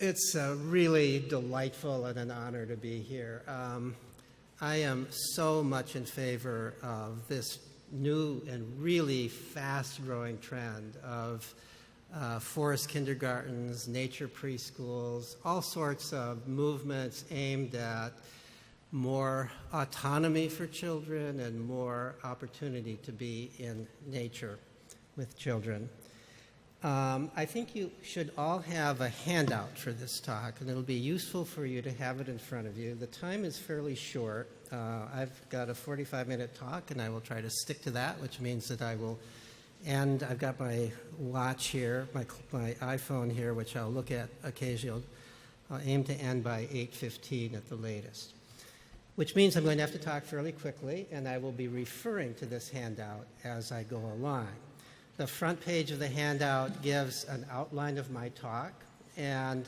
It's really delightful and an honor to be here. I am so much in favor of this new and really fast-growing trend of forest kindergartens, nature preschools, all sorts of movements aimed at more autonomy for children and more opportunity to be in nature with children. I think you should all have a handout for this talk, and it'll be useful for you to have it in front of you. The time is fairly short. I've got a 45-minute talk, and I will try to stick to that, which means that I will end. I've got my watch here, my iPhone here, which I'll look at occasionally. I'll aim to end by 8:15 at the latest, which means I'm going to have to talk fairly quickly, and I will be referring to this handout as I go along. The front page of the handout gives an outline of my talk, and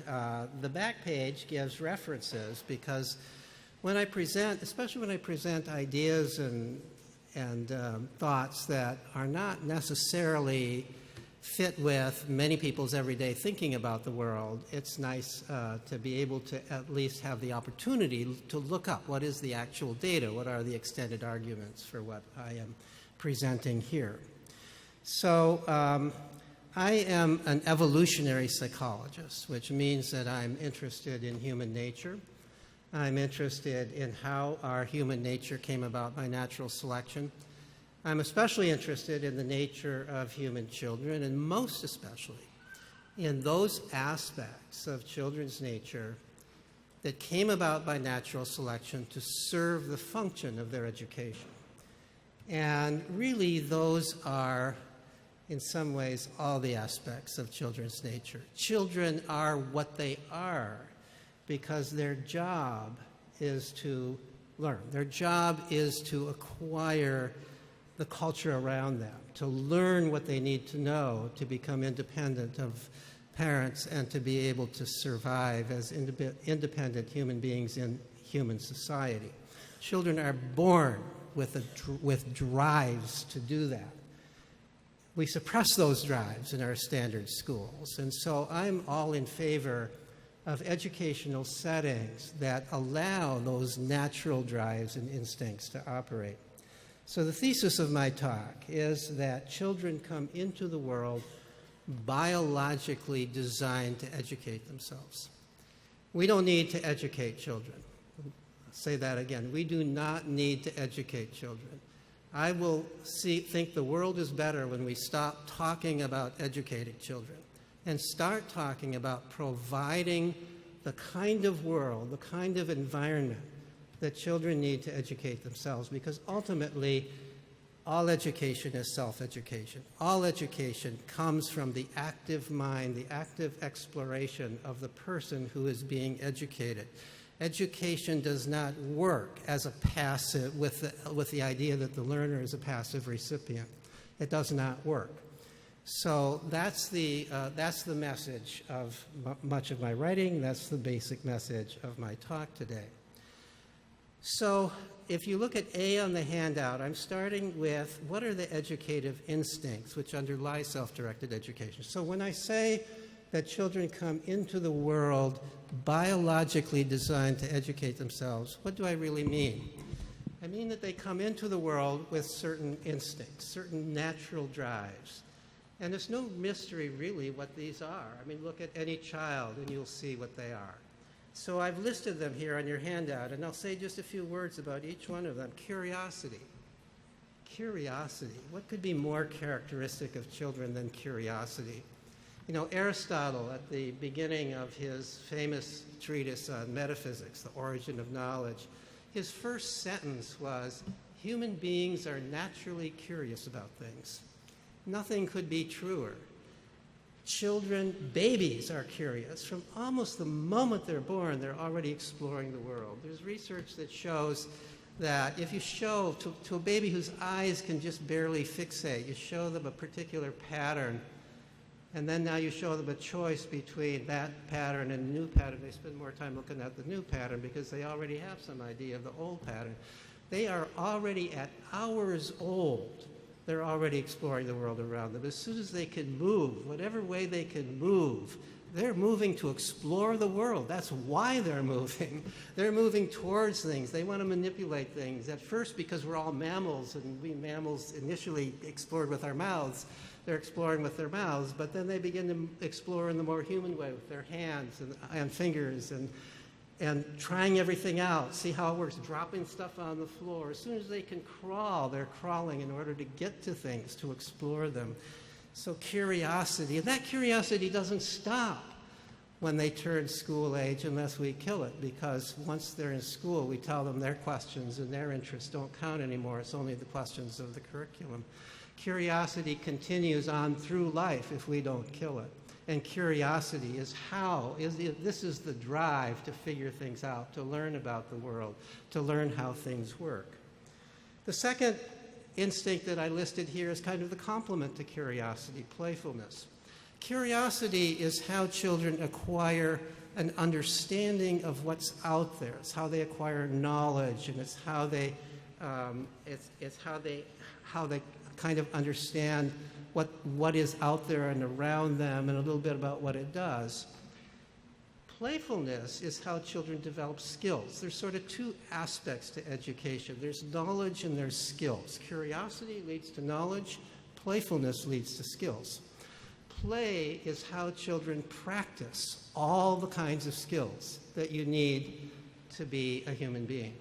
the back page gives references, because when I present, especially when I present ideas and thoughts that are not necessarily fit with many people's everyday thinking about the world, it's nice to be able to at least have the opportunity to look up what is the actual data, what are the extended arguments for what I am presenting here. So I am an evolutionary psychologist, which means that I'm interested in human nature. I'm interested in how our human nature came about by natural selection. I'm especially interested in the nature of human children, and most especially in those aspects of children's nature that came about by natural selection to serve the function of their education. And really, those are, in some ways, all the aspects of children's nature. Children are what they are because their job is to learn. Their job is to acquire the culture around them, to learn what they need to know to become independent of parents and to be able to survive as independent human beings in human society. Children are born with drives to do that. We suppress those drives in our standard schools, and so I'm all in favor of educational settings that allow those natural drives and instincts to operate. So the thesis of my talk is that children come into the world biologically designed to educate themselves. We don't need to educate children. I'll say that again. We do not need to educate children. I will think the world is better when we stop talking about educating children and start talking about providing the kind of world, the kind of environment that children need to educate themselves, because ultimately all education is self-education. All education comes from the active mind, the active exploration of the person who is being educated. Education does not work as a passive, with the idea that the learner is a passive recipient. It does not work. So that's the message of much of my writing. That's the basic message of my talk today. So if you look at A on the handout, I'm starting with what are the educative instincts which underlie self-directed education. So when I say that children come into the world biologically designed to educate themselves, what do I really mean? I mean that they come into the world with certain instincts, certain natural drives. And there's no mystery really what these are. I mean, look at any child and you'll see what they are. So I've listed them here on your handout, and I'll say just a few words about each one of them. Curiosity. Curiosity. What could be more characteristic of children than curiosity? You know, Aristotle, at the beginning of his famous treatise on metaphysics, The Origin of Knowledge, his first sentence was, "Human beings are naturally curious about things." Nothing could be truer. Children, babies are curious. From almost the moment they're born, they're already exploring the world. There's research that shows that if you show to a baby whose eyes can just barely fixate, you show them a particular pattern, and then now you show them a choice between that pattern and a new pattern, they spend more time looking at the new pattern because they already have some idea of the old pattern. They are already at hours old. They're already exploring the world around them. As soon as they can move, whatever way they can move, They're moving to explore the world. That's why they're moving. They're moving towards things. They want to manipulate things. At first, because we're all mammals, and we mammals initially explored with our mouths, they're exploring with their mouths, but then they begin to explore in the more human way with their hands and fingers and trying everything out, see how it works, dropping stuff on the floor. As soon as they can crawl, they're crawling in order to get to things, to explore them. So curiosity, and that curiosity doesn't stop when they turn school age unless we kill it, because once they're in school, we tell them their questions and their interests don't count anymore. It's only the questions of the curriculum. Curiosity continues on through life if we don't kill it. And curiosity is this is the drive to figure things out, to learn about the world, to learn how things work. The second instinct that I listed here is kind of the complement to curiosity, playfulness. Curiosity is how children acquire an understanding of what's out there. It's how they acquire knowledge, and it's how they kind of understand what is out there and around them, and a little bit about what it does. Playfulness is how children develop skills. There's sort of two aspects to education. There's knowledge and there's skills. Curiosity leads to knowledge. Playfulness leads to skills. Play is how children practice all the kinds of skills that you need to be a human being.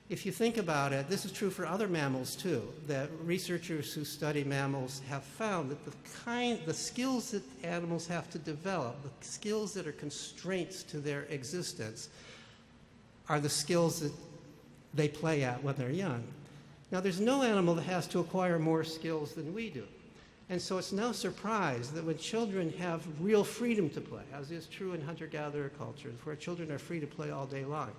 If you think about it, this is true for other mammals too, that researchers who study mammals have found that the skills that animals have to develop, the skills that are constraints to their existence, are the skills that they play at when they're young. Now, there's no animal that has to acquire more skills than we do. And so it's no surprise that when children have real freedom to play, as is true in hunter-gatherer cultures, where children are free to play all day long,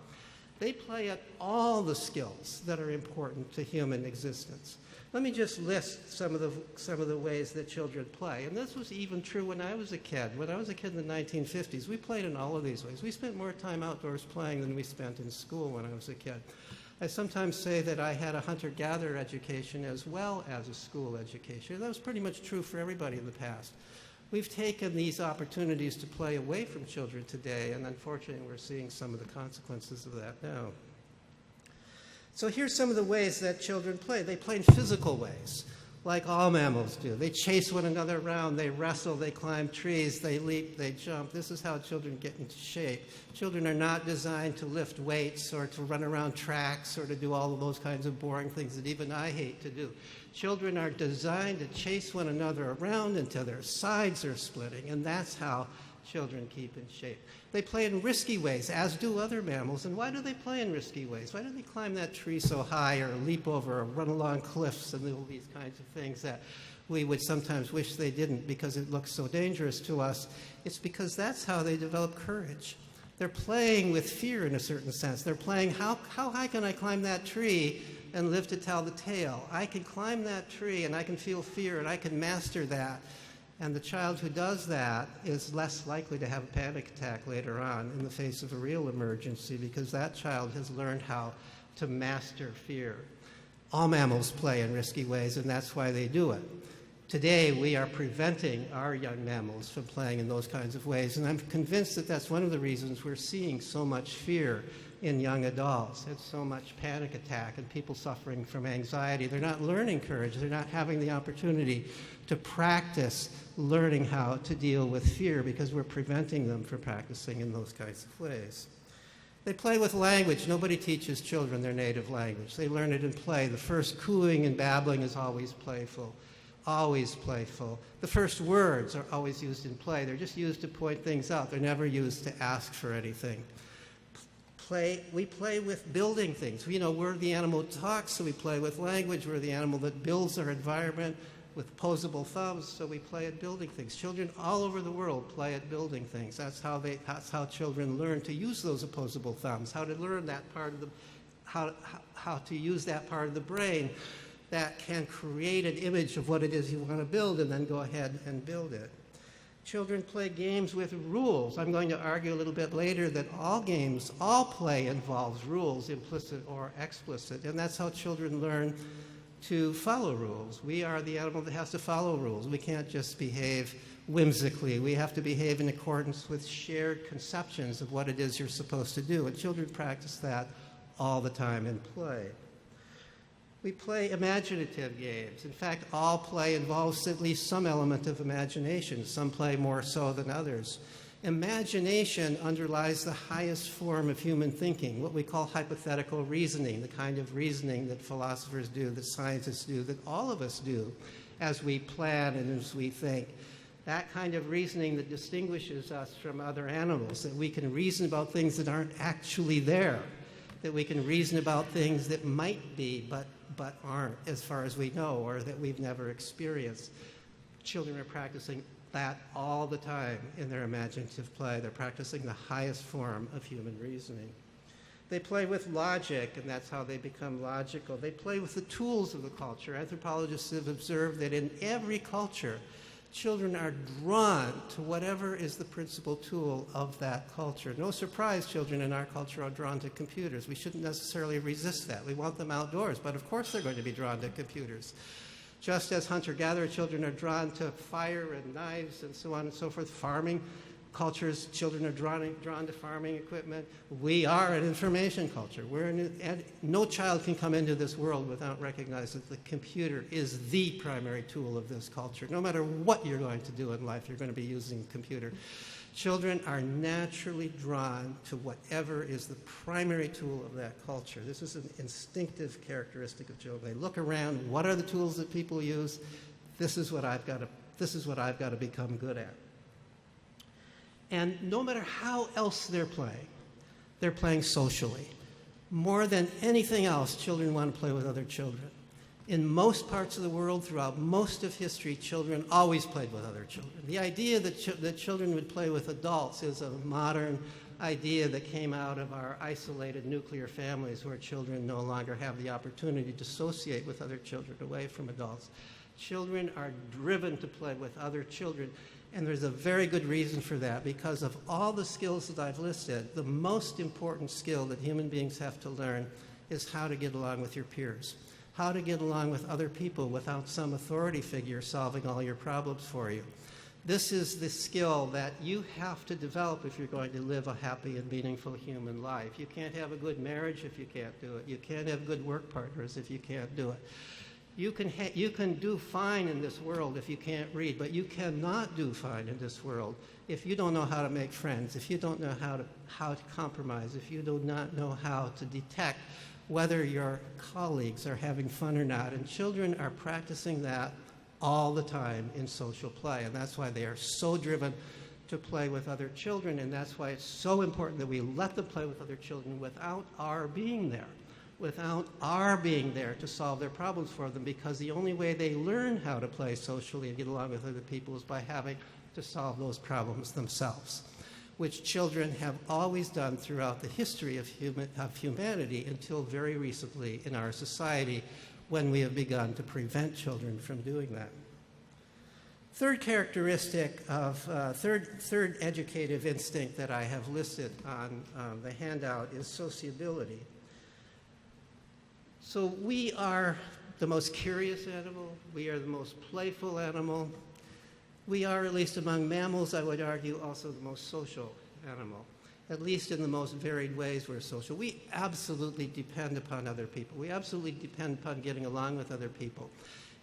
they play at all the skills that are important to human existence. Let me just list some of the ways that children play. And this was even true when I was a kid. When I was a kid in the 1950s, we played in all of these ways. We spent more time outdoors playing than we spent in school when I was a kid. I sometimes say that I had a hunter-gatherer education as well as a school education. That was pretty much true for everybody in the past. We've taken these opportunities to play away from children today, and unfortunately we're seeing some of the consequences of that now. So here's some of the ways that children play. They play in physical ways, like all mammals do. They chase one another around, they wrestle, they climb trees, they leap, they jump. This is how children get into shape. Children are not designed to lift weights or to run around tracks or to do all of those kinds of boring things that even I hate to do. Children are designed to chase one another around until their sides are splitting, and that's how children keep in shape. They play in risky ways, as do other mammals. And why do they play in risky ways? Why do they climb that tree so high or leap over or run along cliffs and do these kinds of things that we would sometimes wish they didn't because it looks so dangerous to us? It's because that's how they develop courage. They're playing with fear in a certain sense. They're playing, how high can I climb that tree and live to tell the tale? I can climb that tree and I can feel fear and I can master that. And the child who does that is less likely to have a panic attack later on in the face of a real emergency because that child has learned how to master fear. All mammals play in risky ways, and that's why they do it. Today, we are preventing our young mammals from playing in those kinds of ways, and I'm convinced that that's one of the reasons we're seeing so much fear in young adults. It's so much panic attack and people suffering from anxiety. They're not learning courage. They're not having the opportunity to practice learning how to deal with fear because we're preventing them from practicing in those kinds of ways. They play with language. Nobody teaches children their native language. They learn it in play. The first cooing and babbling is always playful. Always playful. The first words are always used in play. They're just used to point things out. They're never used to ask for anything. We play with building things. You know, we're the animal that talks, so we play with language. We're the animal that builds our environment with opposable thumbs, so we play at building things. Children all over the world play at building things. That's how children learn to use those opposable thumbs, how to learn that part of the, how to use that part of the brain that can create an image of what it is you want to build and then go ahead and build it. Children play games with rules. I'm going to argue a little bit later that all play involves rules, implicit or explicit, and that's how children learn to follow rules. We are the animal that has to follow rules. We can't just behave whimsically. We have to behave in accordance with shared conceptions of what it is you're supposed to do. And children practice that all the time in play. We play imaginative games. In fact, all play involves at least some element of imagination. Some play more so than others. Imagination underlies the highest form of human thinking, what we call hypothetical reasoning, the kind of reasoning that philosophers do, that scientists do, that all of us do as we plan and as we think. That kind of reasoning that distinguishes us from other animals, that we can reason about things that aren't actually there, that we can reason about things that might be but aren't as far as we know, or that we've never experienced. Children are practicing that all the time in their imaginative play. They're practicing the highest form of human reasoning. They play with logic, and that's how they become logical. They play with the tools of the culture. Anthropologists have observed that in every culture, children are drawn to whatever is the principal tool of that culture. No surprise, children in our culture are drawn to computers. We shouldn't necessarily resist that. We want them outdoors, but of course they're going to be drawn to computers. Just as hunter-gatherer children are drawn to fire and knives and so on and so forth, farming cultures, children are drawn to farming equipment. We are an information culture. And no child can come into this world without recognizing that the computer is the primary tool of this culture. No matter what you're going to do in life, you're going to be using a computer. Children are naturally drawn to whatever is the primary tool of that culture. This is an instinctive characteristic of children. They look around, what are the tools that people use? This is what I've got to become good at. And no matter how else they're playing socially. More than anything else, children want to play with other children. In most parts of the world, throughout most of history, children always played with other children. The idea that children would play with adults is a modern idea that came out of our isolated nuclear families where children no longer have the opportunity to associate with other children away from adults. Children are driven to play with other children, and there's a very good reason for that. Because of all the skills that I've listed, the most important skill that human beings have to learn is how to get along with your peers. How to get along with other people without some authority figure solving all your problems for you. This is the skill that you have to develop if you're going to live a happy and meaningful human life. You can't have a good marriage if you can't do it. You can't have good work partners if you can't do it. You can do fine in this world if you can't read, but you cannot do fine in this world if you don't know how to make friends, if you don't know how to compromise, if you do not know how to detect whether your colleagues are having fun or not. And children are practicing that all the time in social play, and that's why they are so driven to play with other children, and that's why it's so important that we let them play with other children without our being there. Without our being there to solve their problems for them, because the only way they learn how to play socially and get along with other people is by having to solve those problems themselves, which children have always done throughout the history of humanity until very recently in our society, when we have begun to prevent children from doing that. Third characteristic of third educative instinct that I have listed on the handout is sociability. So we are the most curious animal. We are the most playful animal. We are, at least among mammals, I would argue, also the most social animal. At least in the most varied ways we're social. We absolutely depend upon other people. We absolutely depend upon getting along with other people.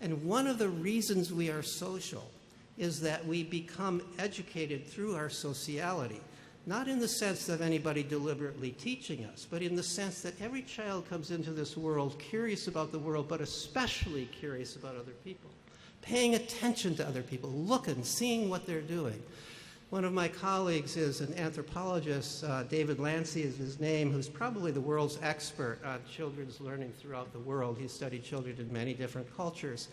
And one of the reasons we are social is that we become educated through our sociality. Not in the sense of anybody deliberately teaching us, but in the sense that every child comes into this world curious about the world, but especially curious about other people. Paying attention to other people, looking, seeing what they're doing. One of my colleagues is an anthropologist, David Lancy is his name, who's probably the world's expert on children's learning throughout the world. He's studied children in many different cultures.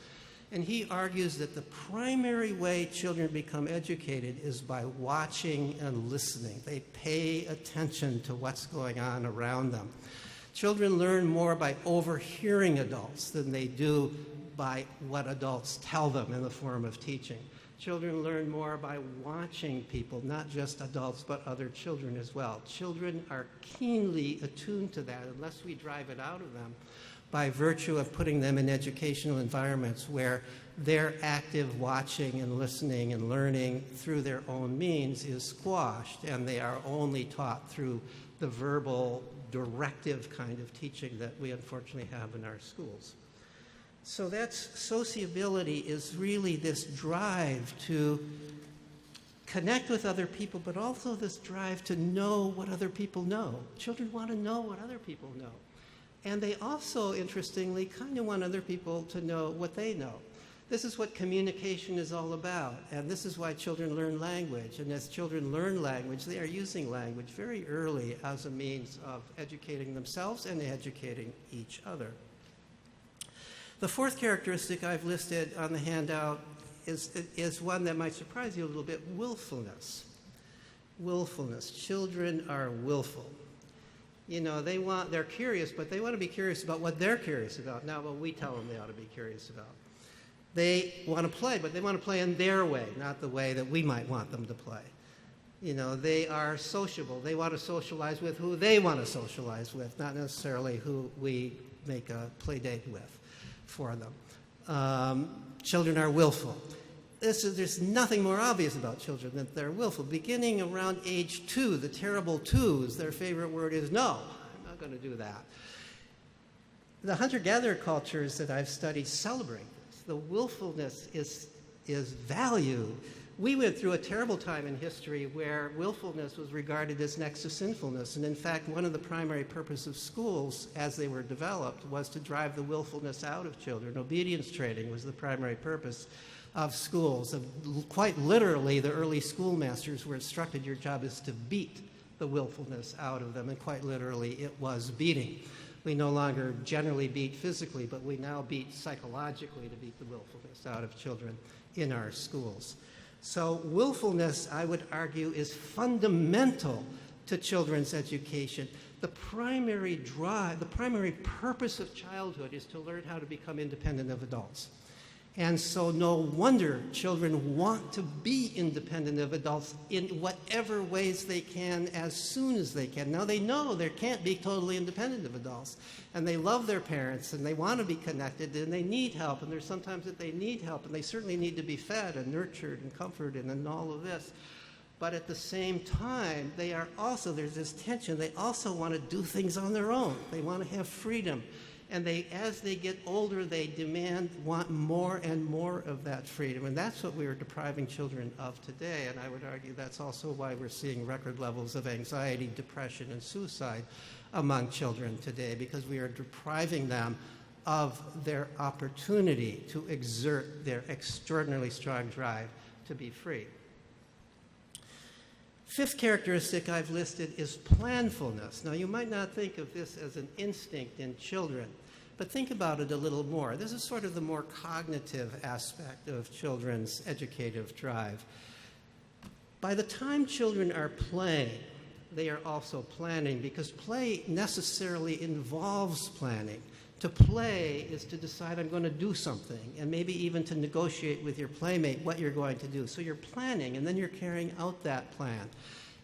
And he argues that the primary way children become educated is by watching and listening. They pay attention to what's going on around them. Children learn more by overhearing adults than they do by what adults tell them in the form of teaching. Children learn more by watching people, not just adults, but other children as well. Children are keenly attuned to that unless we drive it out of them. by virtue of putting them in educational environments where their active watching and listening and learning through their own means is squashed, and they are only taught through the verbal, directive kind of teaching that we unfortunately have in our schools. So that's sociability is really this drive to connect with other people, but also this drive to know what other people know. Children want to know what other people know. And they also, interestingly, kind of want other people to know what they know. This is what communication is all about, and this is why children learn language. And as children learn language, they are using language very early as a means of educating themselves and educating each other. The fourth characteristic I've listed on the handout is one that might surprise you a little bit: willfulness. Willfulness. Children are willful. You know, they're curious, but they want to be curious about what they're curious about, not what we tell them they ought to be curious about. They want to play, but they want to play in their way, not the way that we might want them to play. You know, they are sociable. They want to socialize with who they want to socialize with, not necessarily who we make a play date with for them. Children are willful. There's nothing more obvious about children than they're willful. Beginning around age 2, the terrible twos, their favorite word is no, I'm not going to do that. The hunter-gatherer cultures that I've studied celebrate this. The willfulness is valued. We went through a terrible time in history where willfulness was regarded as next to sinfulness. And in fact, one of the primary purposes of schools as they were developed was to drive the willfulness out of children. Obedience training was the primary purpose of schools. And quite literally, the early schoolmasters were instructed, your job is to beat the willfulness out of them. And quite literally, it was beating. We no longer generally beat physically, but we now beat psychologically to beat the willfulness out of children in our schools. So willfulness, I would argue, is fundamental to children's education. The primary drive, the primary purpose of childhood is to learn how to become independent of adults. And so no wonder children want to be independent of adults in whatever ways they can as soon as they can. Now they know they can't be totally independent of adults, and they love their parents, and they want to be connected, and they need help, and there's sometimes that they need help, and they certainly need to be fed and nurtured and comforted and all of this. But at the same time, there's this tension. They also want to do things on their own. They want to have freedom. And as they get older, they want more and more of that freedom. And that's what we are depriving children of today. And I would argue that's also why we're seeing record levels of anxiety, depression, and suicide among children today, because we are depriving them of their opportunity to exert their extraordinarily strong drive to be free. Fifth characteristic I've listed is planfulness. Now, you might not think of this as an instinct in children, but think about it a little more. This is sort of the more cognitive aspect of children's educative drive. By the time children are playing, they are also planning, because play necessarily involves planning. To play is to decide I'm going to do something, and maybe even to negotiate with your playmate what you're going to do. So you're planning, and then you're carrying out that plan.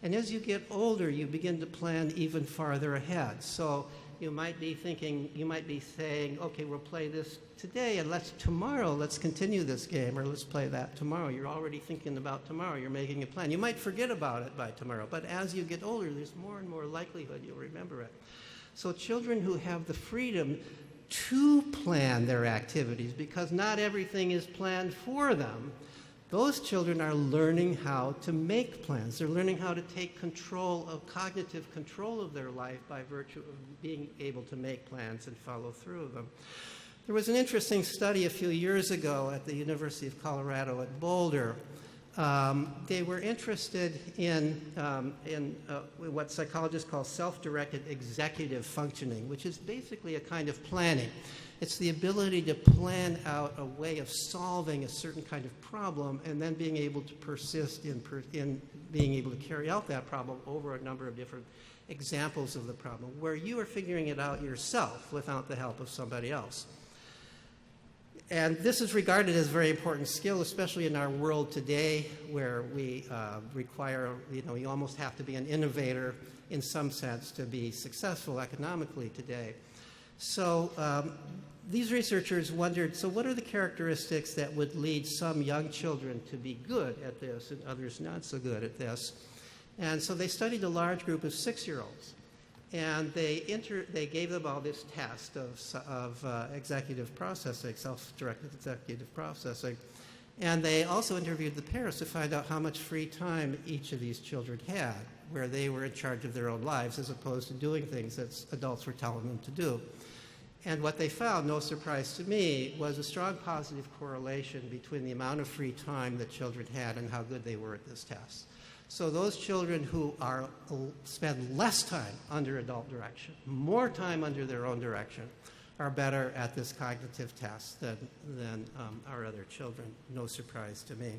And as you get older, you begin to plan even farther ahead. So you might be saying, okay, we'll play this today, and tomorrow let's continue this game, or let's play that tomorrow. You're already thinking about tomorrow. You're making a plan. You might forget about it by tomorrow, but as you get older, there's more and more likelihood you'll remember it. So children who have the freedom to plan their activities, because not everything is planned for them, those children are learning how to make plans. They're learning how to take cognitive control of their life by virtue of being able to make plans and follow through them. There was an interesting study a few years ago at the University of Colorado at Boulder. They were interested in what psychologists call self-directed executive functioning, which is basically a kind of planning. It's the ability to plan out a way of solving a certain kind of problem and then being able to persist in being able to carry out that problem over a number of different examples of the problem, where you are figuring it out yourself without the help of somebody else. And this is regarded as a very important skill, especially in our world today, where we require, you almost have to be an innovator in some sense to be successful economically today. So these researchers wondered, so what are the characteristics that would lead some young children to be good at this and others not so good at this? And so they studied a large group of 6-year-olds. And they gave them all this test of executive processing, self-directed executive processing. And they also interviewed the parents to find out how much free time each of these children had, where they were in charge of their own lives as opposed to doing things that adults were telling them to do. And what they found, no surprise to me, was a strong positive correlation between the amount of free time that children had and how good they were at this test. So those children who spend less time under adult direction, more time under their own direction, are better at this cognitive test than our other children. No surprise to me.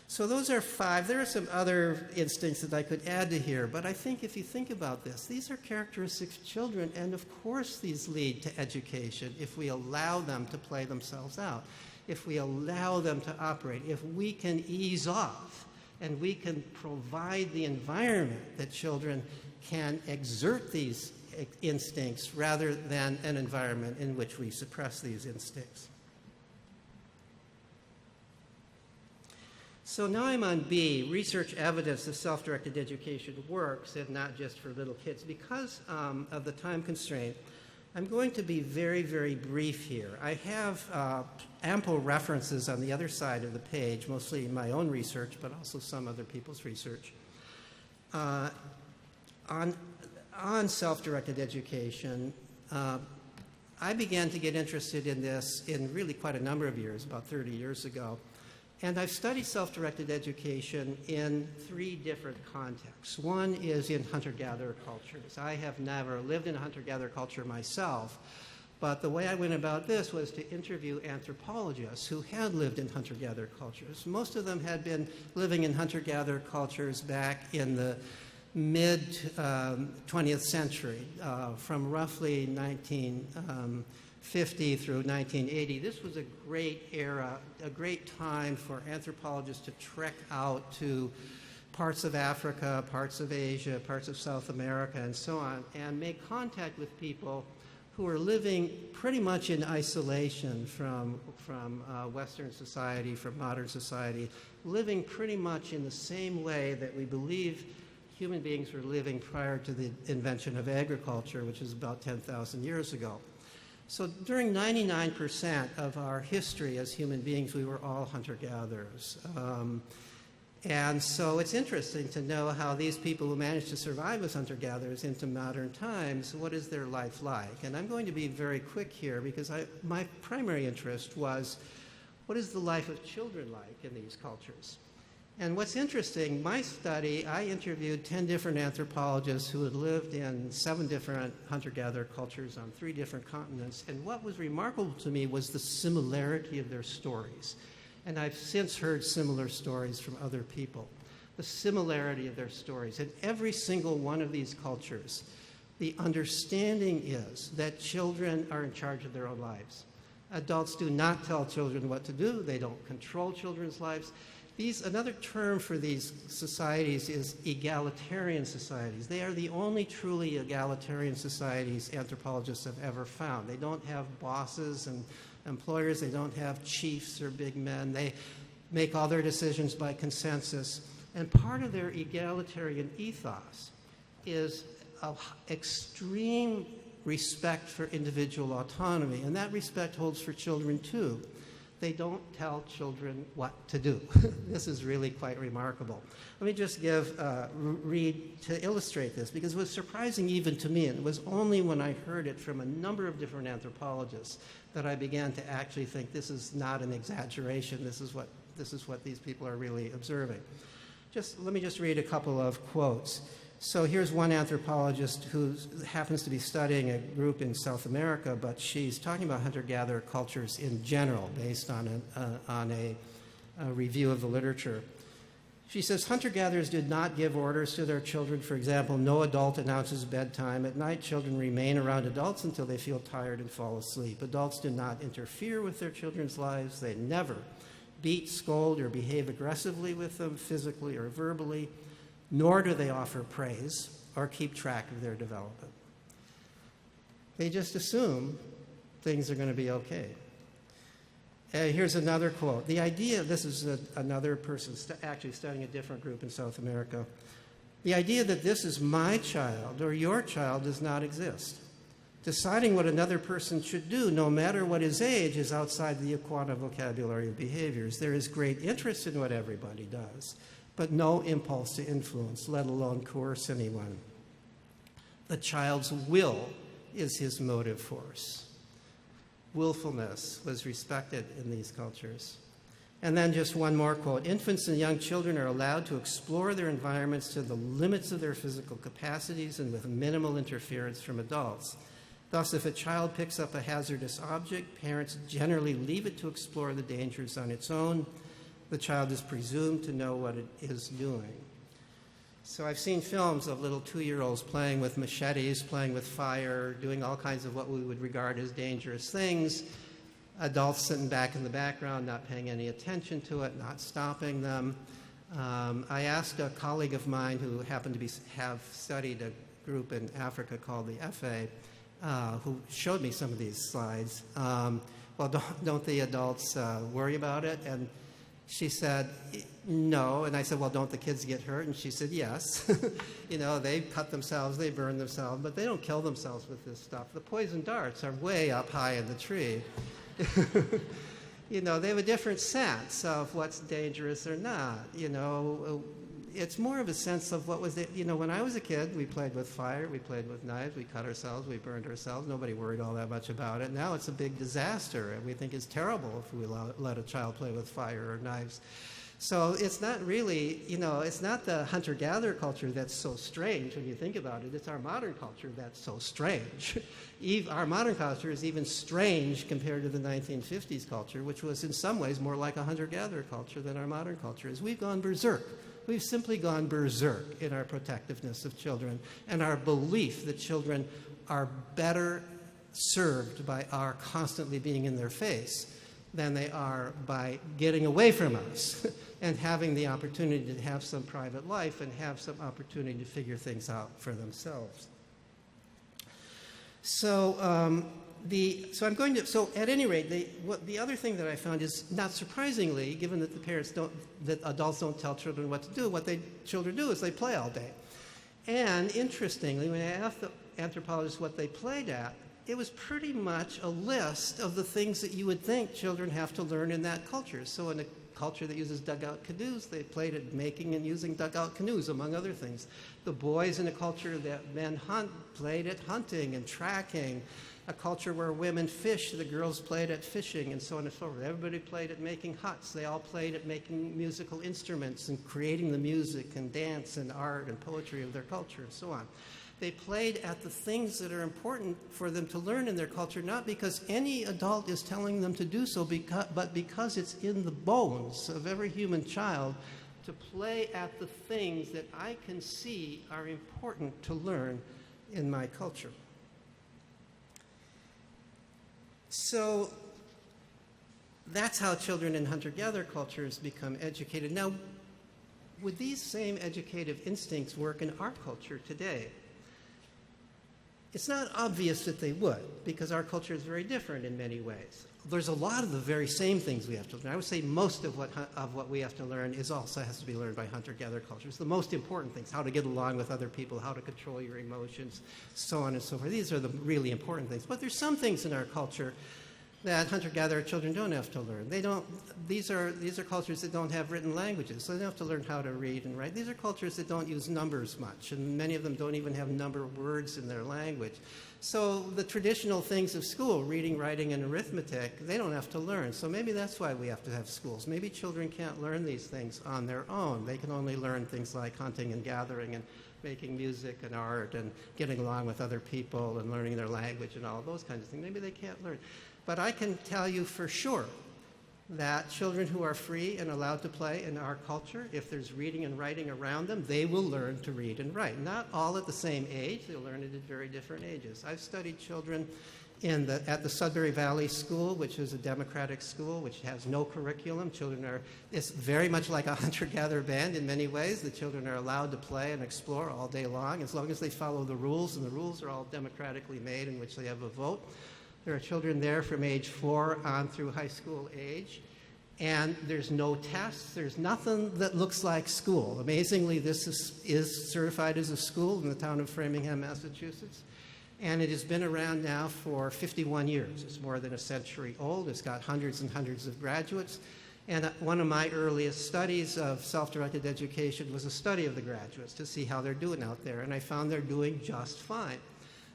So those are 5. There are some other instincts that I could add to here, but I think if you think about this, these are characteristics of children, and of course these lead to education if we allow them to play themselves out, if we allow them to operate, if we can ease off and we can provide the environment that children can exert these instincts rather than an environment in which we suppress these instincts. So now I'm on B, research evidence that self-directed education works and not just for little kids. Because of the time constraint, I'm going to be very, very brief here. I have ample references on the other side of the page, mostly my own research, but also some other people's research. On self-directed education, I began to get interested in this in really quite a number of years, about 30 years ago. And I've studied self-directed education in 3 different contexts. One is in hunter-gatherer cultures. I have never lived in a hunter-gatherer culture myself, but the way I went about this was to interview anthropologists who had lived in hunter-gatherer cultures. Most of them had been living in hunter-gatherer cultures back in the mid-20th century, from roughly 1950 through 1980. This was a great era, a great time for anthropologists to trek out to parts of Africa, parts of Asia, parts of South America, and so on, and make contact with people who were living pretty much in isolation from Western society, from modern society, living pretty much in the same way that we believe human beings were living prior to the invention of agriculture, which is about 10,000 years ago. So during 99% of our history as human beings, we were all hunter-gatherers. And so it's interesting to know how these people who managed to survive as hunter-gatherers into modern times, what is their life like? And I'm going to be very quick here because my primary interest was, what is the life of children like in these cultures? And what's interesting, my study, I interviewed 10 different anthropologists who had lived in 7 different hunter-gatherer cultures on 3 different continents. And what was remarkable to me was the similarity of their stories. And I've since heard similar stories from other people. The similarity of their stories. In every single one of these cultures, the understanding is that children are in charge of their own lives. Adults do not tell children what to do. They don't control children's lives. Another term for these societies is egalitarian societies. They are the only truly egalitarian societies anthropologists have ever found. They don't have bosses and employers. They don't have chiefs or big men. They make all their decisions by consensus. And part of their egalitarian ethos is of extreme respect for individual autonomy. And that respect holds for children too. They don't tell children what to do. This is really quite remarkable. Let me just read to illustrate this, because it was surprising even to me, and it was only when I heard it from a number of different anthropologists that I began to actually think this is not an exaggeration. This is what these people are really observing. Let me just read a couple of quotes. So here's one anthropologist who happens to be studying a group in South America, but she's talking about hunter-gatherer cultures in general based on a review of the literature. She says, hunter-gatherers did not give orders to their children. For example, no adult announces bedtime. At night, children remain around adults until they feel tired and fall asleep. Adults do not interfere with their children's lives. They never beat, scold, or behave aggressively with them, physically or verbally, nor do they offer praise or keep track of their development. They just assume things are going to be okay. Here's another quote. The idea, this is another person actually studying a different group in South America. The idea that this is my child or your child does not exist. Deciding what another person should do, no matter what his age, is outside the Aquana vocabulary of behaviors. There is great interest in what everybody does, but no impulse to influence, let alone coerce anyone. The child's will is his motive force. Willfulness was respected in these cultures. And then just one more quote. Infants and young children are allowed to explore their environments to the limits of their physical capacities and with minimal interference from adults. Thus, if a child picks up a hazardous object, parents generally leave it to explore the dangers on its own. The child is presumed to know what it is doing. So I've seen films of little 2-year-olds playing with machetes, playing with fire, doing all kinds of what we would regard as dangerous things. Adults sitting back in the background, not paying any attention to it, not stopping them. I asked a colleague of mine who happened to have studied a group in Africa called the FA, who showed me some of these slides. Well, don't the adults worry about it? And she said, no. And I said, well, don't the kids get hurt? And she said, yes. You know, they cut themselves, they burn themselves, but they don't kill themselves with this stuff. The poison darts are way up high in the tree. You know, they have a different sense of what's dangerous or not. You know, it's more of a sense of what was it. You know, when I was a kid, we played with fire, we played with knives, we cut ourselves, we burned ourselves. Nobody worried all that much about it. Now it's a big disaster, and we think it's terrible if we let a child play with fire or knives. So it's not really, you know, it's not the hunter-gatherer culture that's so strange when you think about it. It's our modern culture that's so strange. Our modern culture is even strange compared to the 1950s culture, which was in some ways more like a hunter-gatherer culture than our modern culture is. We've gone berserk. We've simply gone berserk in our protectiveness of children and our belief that children are better served by our constantly being in their face than they are by getting away from us and having the opportunity to have some private life and have some opportunity to figure things out for themselves. So at any rate, the other thing that I found is, not surprisingly, given that that adults don't tell children what to do, what children do is they play all day. And interestingly, when I asked the anthropologists what they played at, it was pretty much a list of the things that you would think children have to learn in that culture. So in a culture that uses dugout canoes, they played at making and using dugout canoes, among other things. The boys in a culture that men hunt played at hunting and tracking. A culture where women fish, the girls played at fishing, and so on and so forth. Everybody played at making huts. They all played at making musical instruments and creating the music and dance and art and poetry of their culture and so on. They played at the things that are important for them to learn in their culture, not because any adult is telling them to do so, but because it's in the bones of every human child to play at the things that I can see are important to learn in my culture. So that's how children in hunter-gatherer cultures become educated. Now, would these same educative instincts work in our culture today? It's not obvious that they would, because our culture is very different in many ways. There's a lot of the very same things we have to learn. I would say most of what we have to learn also has to be learned by hunter-gatherer cultures. The most important things, how to get along with other people, how to control your emotions, so on and so forth. These are the really important things. But there's some things in our culture that hunter-gatherer children don't have to learn. These are cultures that don't have written languages, so they don't have to learn how to read and write. These are cultures that don't use numbers much, and many of them don't even have number words in their language. So the traditional things of school, reading, writing, and arithmetic, they don't have to learn. So maybe that's why we have to have schools. Maybe children can't learn these things on their own. They can only learn things like hunting and gathering and making music and art and getting along with other people and learning their language and all those kinds of things. Maybe they can't learn. But I can tell you for sure that children who are free and allowed to play in our culture, if there's reading and writing around them, they will learn to read and write. Not all at the same age. They'll learn it at very different ages. I've studied children at the Sudbury Valley School, which is a democratic school, which has no curriculum. It's very much like a hunter-gatherer band in many ways. The children are allowed to play and explore all day long, as long as they follow the rules, and the rules are all democratically made in which they have a vote. There are children there from age 4 on through high school age, and there's no tests. There's nothing that looks like school. Amazingly, this is certified as a school in the town of Framingham, Massachusetts. And it has been around now for 51 years. It's more than a century old. It's got hundreds and hundreds of graduates. And one of my earliest studies of self-directed education was a study of the graduates to see how they're doing out there. And I found they're doing just fine.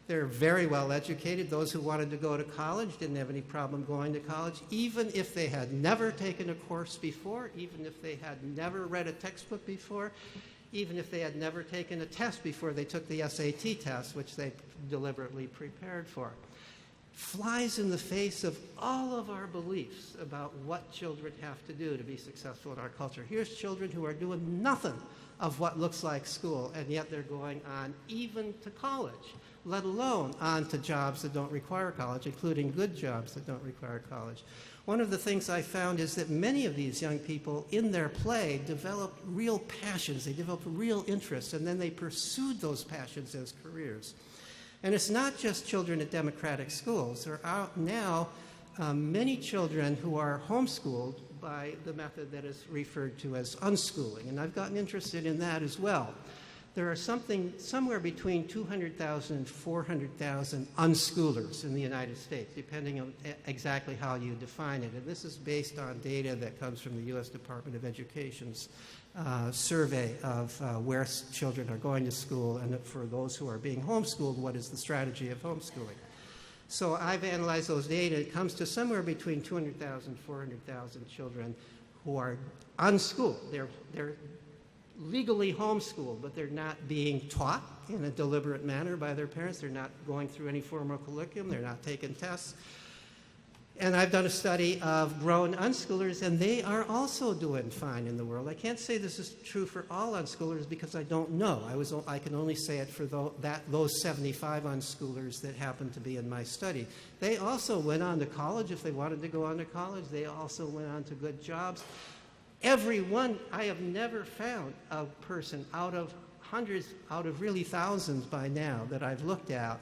They're very well educated. Those who wanted to go to college didn't have any problem going to college, even if they had never taken a course before, even if they had never read a textbook before, even if they had never taken a test before they took the SAT test, which they deliberately prepared for. Flies in the face of all of our beliefs about what children have to do to be successful in our culture. Here's children who are doing nothing of what looks like school, and yet they're going on even to college, let alone on to jobs that don't require college, including good jobs that don't require college. One of the things I found is that many of these young people in their play developed real passions, they developed real interests, and then they pursued those passions as careers. And it's not just children at democratic schools. There are now many children who are homeschooled by the method that is referred to as unschooling, and I've gotten interested in that as well. There are somewhere between 200,000 and 400,000 unschoolers in the United States, depending on exactly how you define it. And this is based on data that comes from the U.S. Department of Education's survey of where children are going to school, and for those who are being homeschooled, what is the strategy of homeschooling. So I've analyzed those data. It comes to somewhere between 200,000 and 400,000 children who are unschooled. They're legally homeschooled, but they're not being taught in a deliberate manner by their parents. They're not going through any formal curriculum. They're not taking tests. And I've done a study of grown unschoolers, and they are also doing fine in the world. I can't say this is true for all unschoolers because I don't know. I can only say it for those 75 unschoolers that happen to be in my study. They also went on to college if they wanted to go on to college. They also went on to good jobs. Everyone, I have never found a person out of hundreds, out of really thousands by now that I've looked at,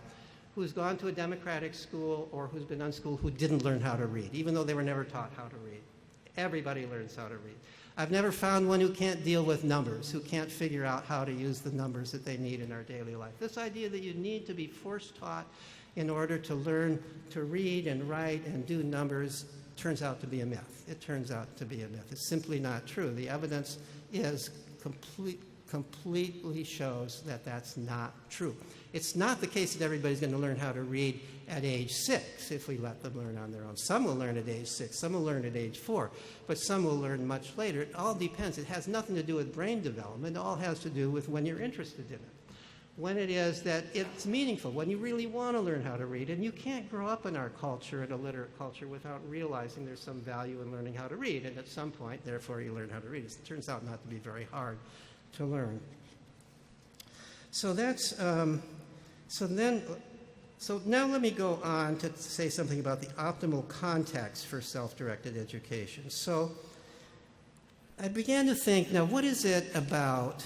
who's gone to a democratic school or who's been unschooled who didn't learn how to read, even though they were never taught how to read. Everybody learns how to read. I've never found one who can't deal with numbers, who can't figure out how to use the numbers that they need in our daily life. This idea that you need to be force taught in order to learn to read and write and do numbers turns out to be a myth. It turns out to be a myth. It's simply not true. The evidence is completely shows that that's not true. It's not the case that everybody's going to learn how to read at age 6 if we let them learn on their own. Some will learn at age 6, some will learn at age 4, but some will learn much later. It all depends. It has nothing to do with brain development. It all has to do with when you're interested in it. When it is that it's meaningful, when you really want to learn how to read. And you can't grow up in our culture, in a literate culture, without realizing there's some value in learning how to read. And at some point, therefore, you learn how to read. It turns out not to be very hard to learn. So that's, so now let me go on to say something about the optimal context for self-directed education. So I began to think, now what is it about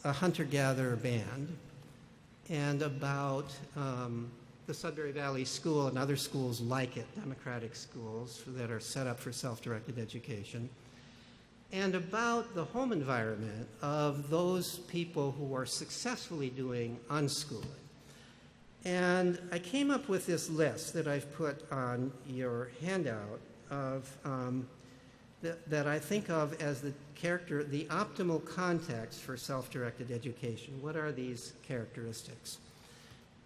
a hunter-gatherer band and about the Sudbury Valley School and other schools like it, democratic schools that are set up for self-directed education, and about the home environment of those people who are successfully doing unschooling. And I came up with this list that I've put on your handout of that I think of as the optimal context for self-directed education. What are these characteristics?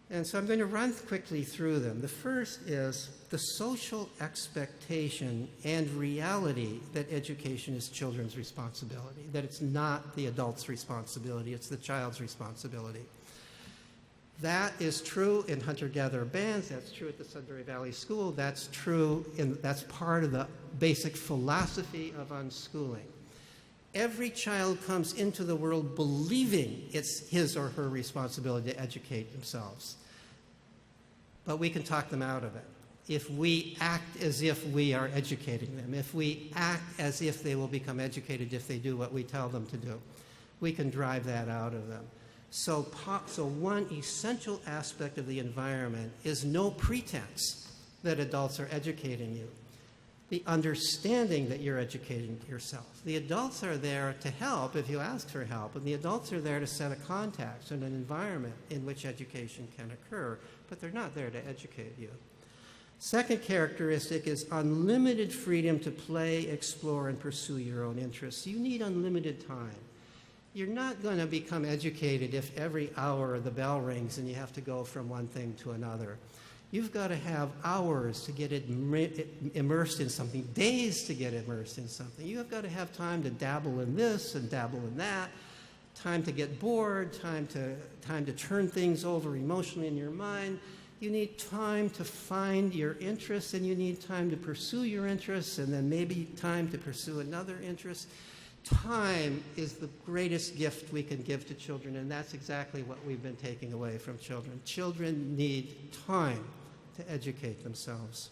And so I'm going to run quickly through them. The first is the social expectation and reality that education is children's responsibility, that it's not the adult's responsibility, it's the child's responsibility. That is true in hunter-gatherer bands, that's true at the Sudbury Valley School, that's true, that's part of the basic philosophy of unschooling. Every child comes into the world believing it's his or her responsibility to educate themselves. but we can talk them out of it. If we act as if we are educating them, if we act as if they will become educated if they do what we tell them to do, we can drive that out of them. So one essential aspect of the environment is no pretense that adults are educating you. The understanding that you're educating yourself. The adults are there to help if you ask for help, and the adults are there to set a context and an environment in which education can occur, but they're not there to educate you. Second characteristic is unlimited freedom to play, explore, and pursue your own interests. You need unlimited time. You're not going to become educated if every hour the bell rings and you have to go from one thing to another. You've got to have hours to get immersed in something, days to get immersed in something. You've got to have time to dabble in this and dabble in that, time to get bored, time to turn things over emotionally in your mind. You need time to find your interests, and you need time to pursue your interests, and then maybe time to pursue another interest. Time is the greatest gift we can give to children, and that's exactly what we've been taking away from children. Children need time to educate themselves.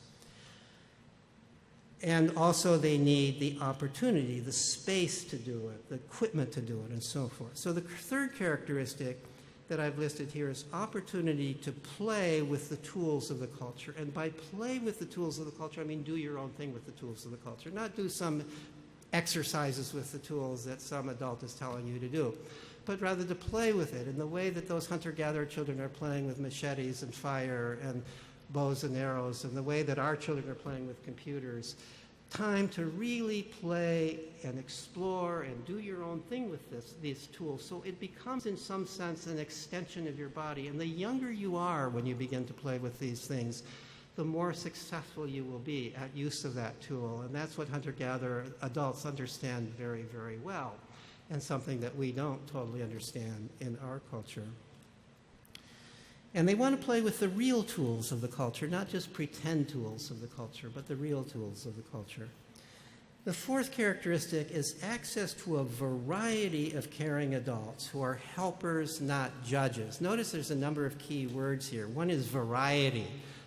And also they need the opportunity, the space to do it, the equipment to do it, and so forth. So the third characteristic that I've listed here is opportunity to play with the tools of the culture. And by play with the tools of the culture, I mean do your own thing with the tools of the culture, not do some exercises with the tools that some adult is telling you to do, but rather to play with it in the way that those hunter-gatherer children are playing with machetes and fire and bows and arrows, and the way that our children are playing with computers. Time to really play and explore and do your own thing with these tools. So it becomes, in some sense, an extension of your body. And the younger you are when you begin to play with these things, the more successful you will be at use of that tool. And that's what hunter-gatherer adults understand very, very well, and something that we don't totally understand in our culture. And they want to play with the real tools of the culture, not just pretend tools of the culture, but the real tools of the culture. The fourth characteristic is access to a variety of caring adults who are helpers, not judges. Notice there's a number of key words here. One is variety,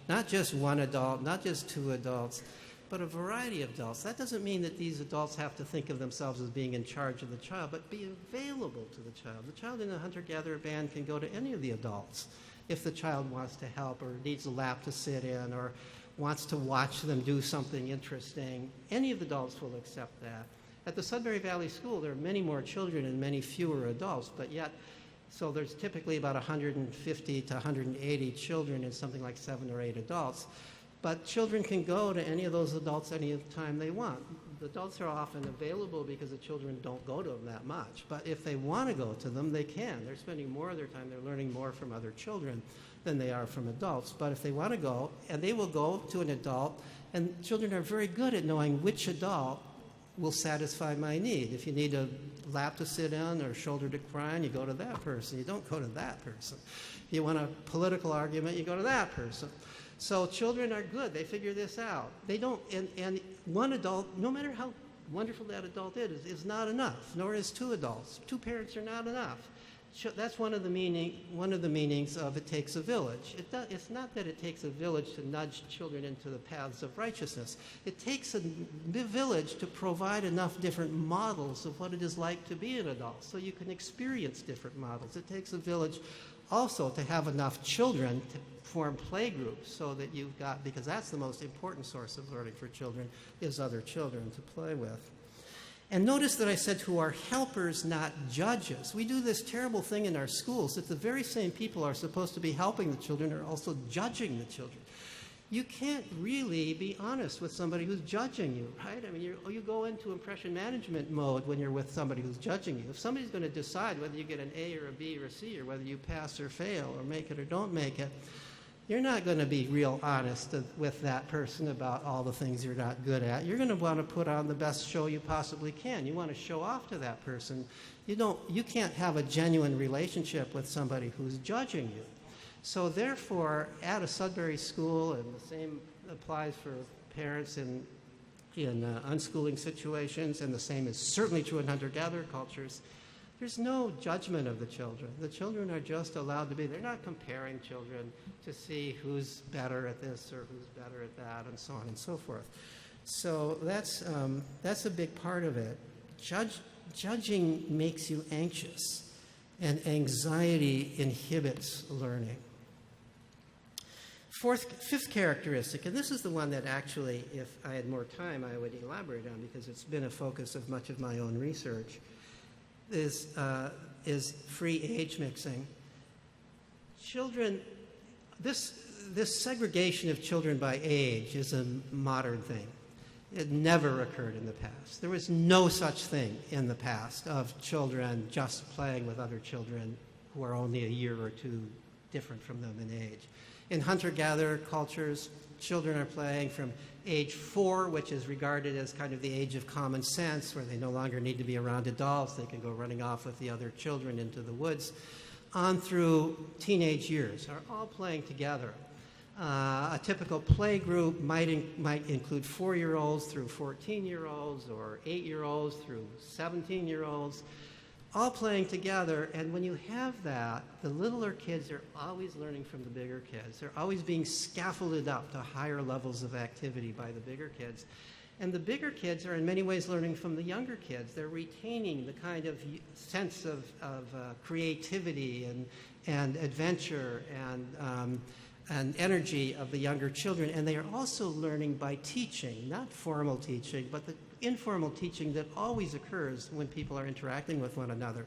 not just one adult, not just two adults, but a variety of adults. That doesn't mean that these adults have to think of themselves as being in charge of the child, but be available to the child. The child in a hunter-gatherer band can go to any of the adults if the child wants to help or needs a lap to sit in or wants to watch them do something interesting. Any of the adults will accept that. At the Sudbury Valley School, there are many more children and many fewer adults, but yet, so there's typically about 150 to 180 children and something like 7 or 8 adults. But children can go to any of those adults any time they want. The adults are often available because the children don't go to them that much. But if they want to go to them, they can. They're spending more of their time, they're learning more from other children than they are from adults. But if they want to go, and they will go to an adult, and children are very good at knowing which adult will satisfy my need. If you need a lap to sit on or a shoulder to cry on, you go to that person. You don't go to that person. If you want a political argument, you go to that person. So children are good. They figure this out. They don't, and one adult, no matter how wonderful that adult is not enough, nor is 2 adults. 2 parents are not enough. That's one of the meanings of it takes a village. It's not that it takes a village to nudge children into the paths of righteousness. It takes a village to provide enough different models of what it is like to be an adult, so you can experience different models. It takes a village also to have enough children to form playgroups, so that you've got, because that's the most important source of learning for children, is other children to play with. And notice that I said who are helpers, not judges. We do this terrible thing in our schools that the very same people are supposed to be helping the children are also judging the children. You can't really be honest with somebody who's judging you, right? I mean, you go into impression management mode when you're with somebody who's judging you. If somebody's going to decide whether you get an A or a B or a C, or whether you pass or fail or make it or don't make it, you're not going to be real honest with that person about all the things you're not good at. You're going to want to put on the best show you possibly can. You want to show off to that person. You can't have a genuine relationship with somebody who's judging you. So therefore, at a Sudbury school, and the same applies for parents in unschooling situations, and the same is certainly true in hunter-gatherer cultures, There's no judgment of the children. The children are just allowed to be. They're not comparing children to see who's better at this or who's better at that, and so on and so forth. So that's a big part of it. Judging makes you anxious, and anxiety inhibits learning. Fifth characteristic, and this is the one that actually, if I had more time, I would elaborate on because it's been a focus of much of my own research, is free age mixing. Children, this segregation of children by age is a modern thing. It never occurred in the past. There was no such thing in the past of children just playing with other children who are only a year or two different from them in age. In hunter-gatherer cultures, children are playing from age 4, which is regarded as kind of the age of common sense, where they no longer need to be around adults. They can go running off with the other children into the woods, on through teenage years, are all playing together. A typical play group might include 4-year-olds through 14-year-olds, or 8-year-olds through 17-year-olds, all playing together. And when you have that, the littler kids are always learning from the bigger kids. They're always being scaffolded up to higher levels of activity by the bigger kids. And the bigger kids are in many ways learning from the younger kids. They're retaining the kind of sense of creativity and adventure and energy of the younger children. And they are also learning by teaching, not formal teaching, but the informal teaching that always occurs when people are interacting with one another.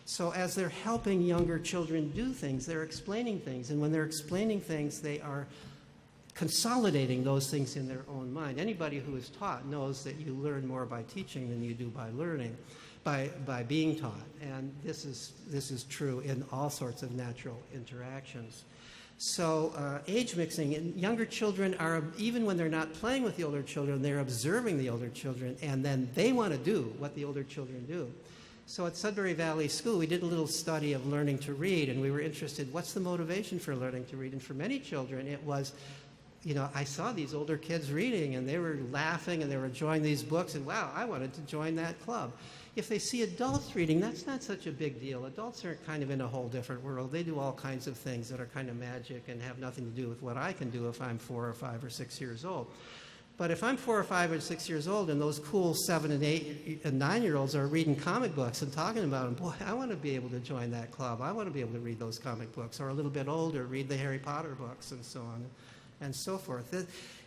So as they're helping younger children do things, they're explaining things. And when they're explaining things, they are consolidating those things in their own mind. Anybody who is taught knows that you learn more by teaching than you do by learning, by being taught. And this is true in all sorts of natural interactions. So age mixing, and younger children are, even when they're not playing with the older children, they're observing the older children, and then they want to do what the older children do. So at Sudbury Valley School, we did a little study of learning to read, and we were interested, what's the motivation for learning to read? And for many children, it was, I saw these older kids reading, and they were laughing, and they were enjoying these books, and wow, I wanted to join that club. If they see adults reading, that's not such a big deal. Adults are kind of in a whole different world. They do all kinds of things that are kind of magic and have nothing to do with what I can do if I'm 4 or 5 or 6 years old. But if I'm 4 or 5 or 6 years old and those cool 7 and 8 and 9-year-olds are reading comic books and talking about them, boy, I want to be able to join that club. I want to be able to read those comic books, or a little bit older, read the Harry Potter books and so on and so forth.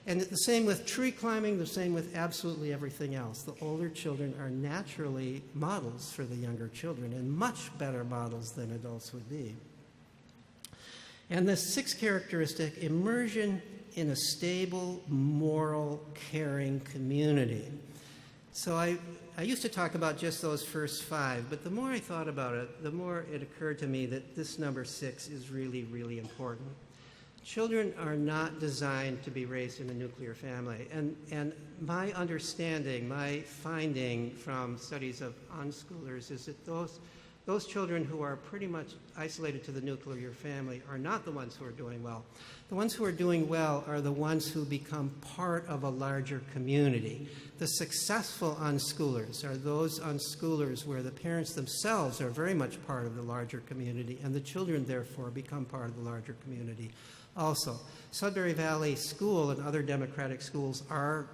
And the same with tree climbing, the same with absolutely everything else. The older children are naturally models for the younger children, and much better models than adults would be. And the sixth characteristic, immersion in a stable, moral, caring community. So I used to talk about just those first 5, but the more I thought about it, the more it occurred to me that this number 6 is really, really important. Children are not designed to be raised in a nuclear family. And my understanding, my finding from studies of unschoolers is that those children who are pretty much isolated to the nuclear family are not the ones who are doing well. The ones who are doing well are the ones who become part of a larger community. The successful unschoolers are those unschoolers where the parents themselves are very much part of the larger community, and the children, therefore, become part of the larger community. Also, Sudbury Valley School and other democratic schools are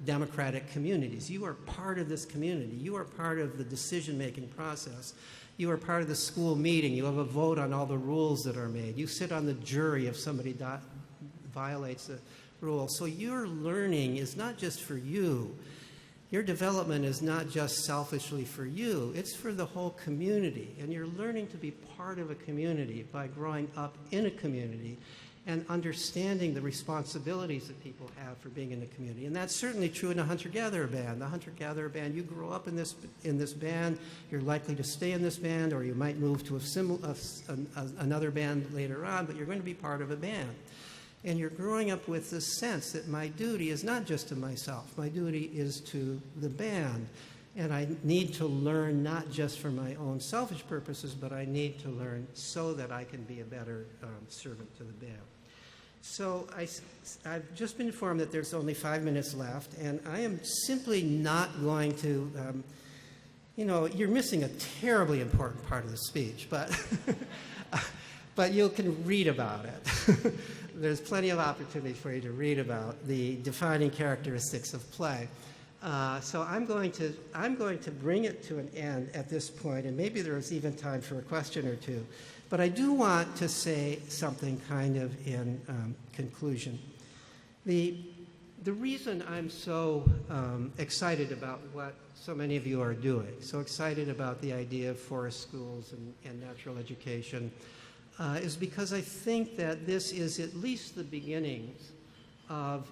democratic communities. You are part of this community. You are part of the decision-making process. You are part of the school meeting. You have a vote on all the rules that are made. You sit on the jury if somebody violates a rule. So your learning is not just for you. Your development is not just selfishly for you, it's for the whole community. And you're learning to be part of a community by growing up in a community and understanding the responsibilities that people have for being in a community. And that's certainly true in a hunter-gatherer band. The hunter-gatherer band, you grow up in this band, you're likely to stay in this band, or you might move to another band later on, but you're going to be part of a band. And you're growing up with this sense that my duty is not just to myself, my duty is to the band. And I need to learn not just for my own selfish purposes, but I need to learn so that I can be a better servant to the band. So I've just been informed that there's only 5 minutes left, and I am simply not going to You know, you're missing a terribly important part of the speech, but, but you can read about it. There's plenty of opportunity for you to read about the defining characteristics of play. So I'm going to bring it to an end at this point, and maybe there's even time for a question or two. But I do want to say something kind of in conclusion. The reason I'm so excited about what so many of you are doing, so excited about the idea of forest schools and natural education, is because I think that this is at least the beginnings of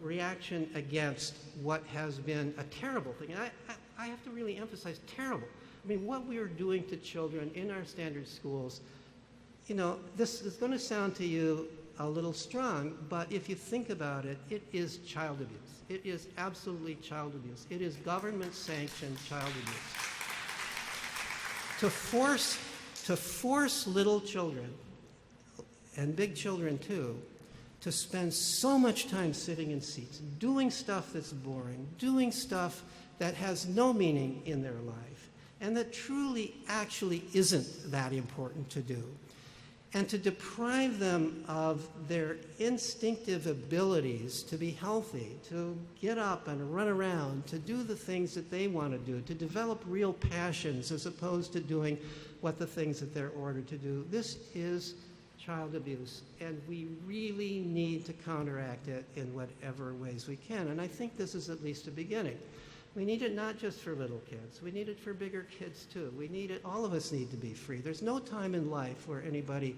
reaction against what has been a terrible thing. And I have to really emphasize terrible. I mean, what we are doing to children in our standard schools, you know, this is going to sound to you a little strong, but if you think about it, it is child abuse. It is absolutely child abuse. It is government-sanctioned child abuse. To force little children, and big children too, to spend so much time sitting in seats, doing stuff that's boring, doing stuff that has no meaning in their life, and that truly actually isn't that important to do, and to deprive them of their instinctive abilities to be healthy, to get up and run around, to do the things that they want to do, to develop real passions as opposed to doing what the things that they're ordered to do. This is child abuse, and we really need to counteract it in whatever ways we can. And I think this is at least a beginning. We need it not just for little kids. We need it for bigger kids, too. We need it. All of us need to be free. There's no time in life where anybody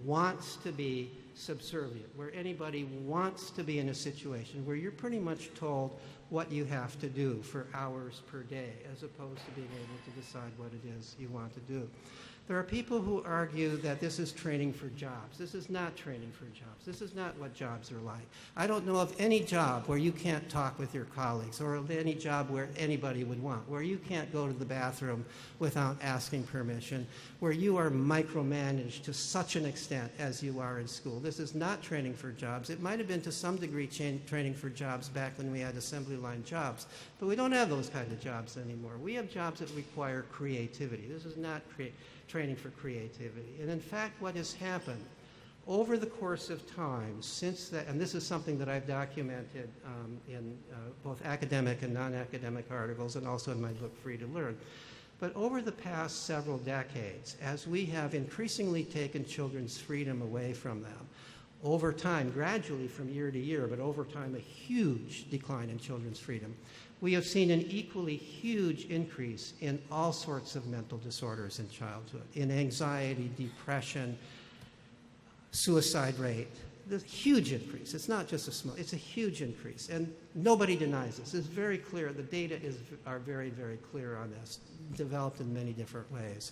wants to be subservient, where anybody wants to be in a situation where you're pretty much told what you have to do for hours per day, as opposed to being able to decide what it is you want to do. There are people who argue that this is training for jobs. This is not training for jobs. This is not what jobs are like. I don't know of any job where you can't talk with your colleagues, or of any job where anybody would want, where you can't go to the bathroom without asking permission, where you are micromanaged to such an extent as you are in school. This is not training for jobs. It might have been to some degree training for jobs back when we had assembly line jobs, but we don't have those kind of jobs anymore. We have jobs that require creativity. This is not training for creativity. And in fact, what has happened over the course of time since that, and this is something that I've documented in both academic and non-academic articles, and also in my book, Free to Learn, but over the past several decades, as we have increasingly taken children's freedom away from them, over time, gradually from year to year, but over time, a huge decline in children's freedom, we have seen an equally huge increase in all sorts of mental disorders in childhood, in anxiety, depression, suicide rate. There's a huge increase. It's not just a small, it's a huge increase. And nobody denies this. It's very clear. The data are very, very clear on this, developed in many different ways.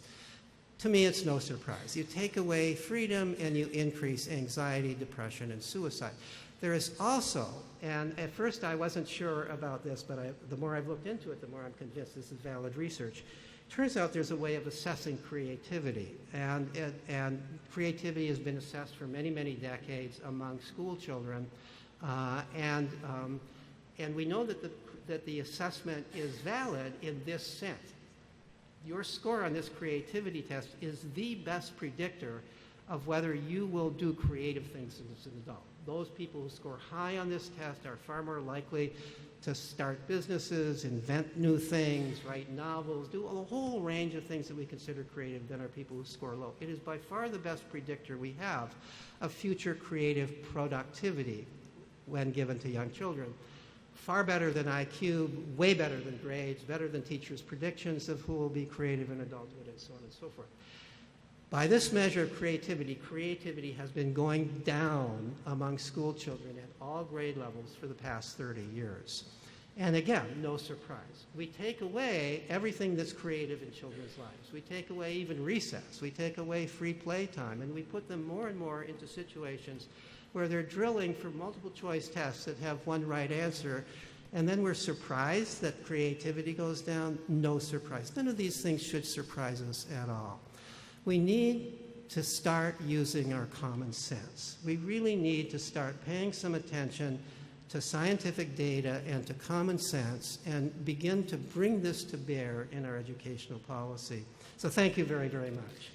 To me, it's no surprise. You take away freedom and you increase anxiety, depression, and suicide. There is also, and at first I wasn't sure about this, but the more I've looked into it, the more I'm convinced this is valid research. Turns out there's a way of assessing creativity, and creativity has been assessed for many, many decades among school children, and we know that the assessment is valid in this sense. Your score on this creativity test is the best predictor of whether you will do creative things as an adult. Those people who score high on this test are far more likely to start businesses, invent new things, write novels, do a whole range of things that we consider creative than are people who score low. It is by far the best predictor we have of future creative productivity when given to young children. Far better than IQ, way better than grades, better than teachers' predictions of who will be creative in adulthood, and so on and so forth. By this measure of creativity has been going down among school children at all grade levels for the past 30 years. And again, no surprise. We take away everything that's creative in children's lives. We take away even recess. We take away free play time, and we put them more and more into situations where they're drilling for multiple choice tests that have one right answer, and then we're surprised that creativity goes down. No surprise. None of these things should surprise us at all. We need to start using our common sense. We really need to start paying some attention to scientific data and to common sense and begin to bring this to bear in our educational policy. So thank you very, very much.